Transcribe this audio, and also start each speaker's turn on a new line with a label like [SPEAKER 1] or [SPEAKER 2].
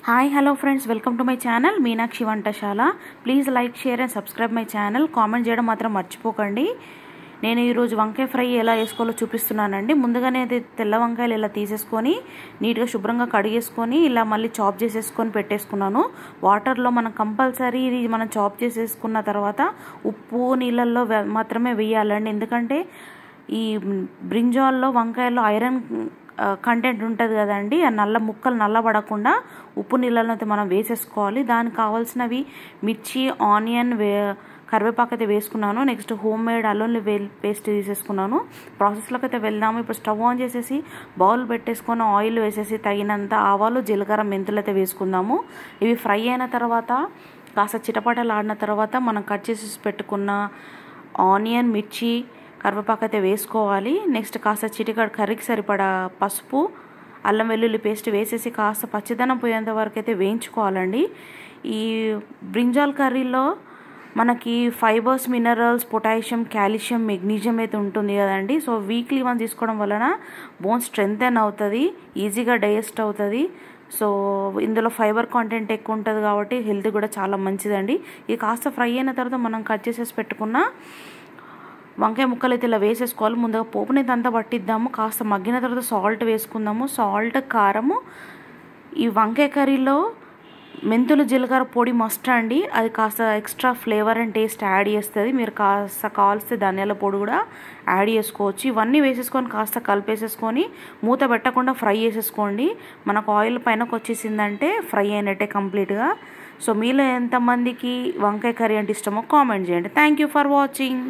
[SPEAKER 1] Hi hello friends, welcome to my channel Meenakshi వంటశాల. Please like, share and subscribe my channel. Comment చేయడం మాత్రం మర్చిపోకండి. నేను ఈరోజు వంకాయ ఫ్రై ఎలా వేసుకోవాలో చూపిస్తున్నానండి. ముందుగానే తెల్ల వంకాయలు ఇలా తీసేసుకొని నీట్గా శుభ్రంగా కడిగేసుకొని ఇలా మళ్ళీ చాప్ చేసేసుకొని పెట్టేసుకున్నాను. వాటర్లో మనం కంపల్సరీ ఇది మనం చాప్ చేసేసుకున్న తర్వాత ఉప్పు నీళ్ళల్లో మాత్రమే వేయాలండి. ఎందుకంటే ఈ బ్రింజాల్లో వంకాయల్లో ఐరన్ కంటెంట్ ఉంటుంది కదండి, ఆ నల్ల ముక్కలు నల్లబడకుండా ఉప్పు నీళ్ళలో అయితే మనం వేసేసుకోవాలి. దానికి కావాల్సినవి మిర్చి, ఆనియన్, కరివేపాకు అయితే వేసుకున్నాను. నెక్స్ట్ హోమ్ మేడ్ అల్లం పేస్ట్ తీసేసుకున్నాను. ప్రాసెస్లోకి అయితే వెళ్దాము. ఇప్పుడు స్టవ్ ఆన్ చేసేసి బౌల్ పెట్టేసుకొని ఆయిల్ వేసేసి తగినంత ఆవాలు, జీలకర్ర, మెంతులు అయితే వేసుకుందాము. ఇవి ఫ్రై అయిన తర్వాత కాస్త చిటపటలు ఆడిన తర్వాత మనం కట్ చేసి పెట్టుకున్న ఆనియన్, మిర్చి, కరివేపాకు అయితే వేసుకోవాలి. నెక్స్ట్ కాస్త చిటికడ కర్రీకి సరిపడా పసుపు, అల్లం వెల్లుల్లి పేస్ట్ వేసేసి కాస్త పచ్చిదనం పోయేంత వరకు అయితే వేయించుకోవాలండి. ఈ బ్రింజాల్ కర్రీలో మనకి fibres, minerals, potassium, calcium, magnesium అయితే ఉంటుంది కదండి. సో వీక్లీ వన్ తీసుకోవడం వలన బోన్ స్ట్రెంగ్తెన్ అవుతుంది, ఈజీగా డైజెస్ట్ అవుతుంది. సో ఇందులో ఫైబర్ కాంటెంట్ ఎక్కువ ఉంటుంది కాబట్టి హెల్త్ కూడా చాలా మంచిదండి. ఇది కాస్త ఫ్రై అయిన తర్వాత మనం కట్ చేసేసి పెట్టుకున్న వంకాయ ముక్కలు అయితే ఇలా వేసేసుకోవాలి. ముందుగా పోపుని అంతా పట్టిద్దాము. కాస్త మగ్గిన తర్వాత సాల్ట్ వేసుకుందాము. సాల్ట్, కారము. ఈ వంకాయ కర్రీలో మెంతులు, జీలకర్ర పొడి మస్ట్ అండి. అది కాస్త extra flavour and taste add చేస్తుంది. మీరు కాస్త కావాల్స్తే ధనియాల పొడి కూడా యాడ్ చేసుకోవచ్చు. ఇవన్నీ వేసేసుకొని కాస్త కలిపేసేసుకొని మూత పెట్టకుండా ఫ్రై చేసేసుకోండి. మనకు ఆయిల్ పైనకు వచ్చేసిందంటే ఫ్రై అయినట్టే కంప్లీట్గా. సో మీలో ఎంతమందికి వంకాయ కర్రీ అంటే ఇష్టమో కామెంట్ చేయండి. Thank you for watching.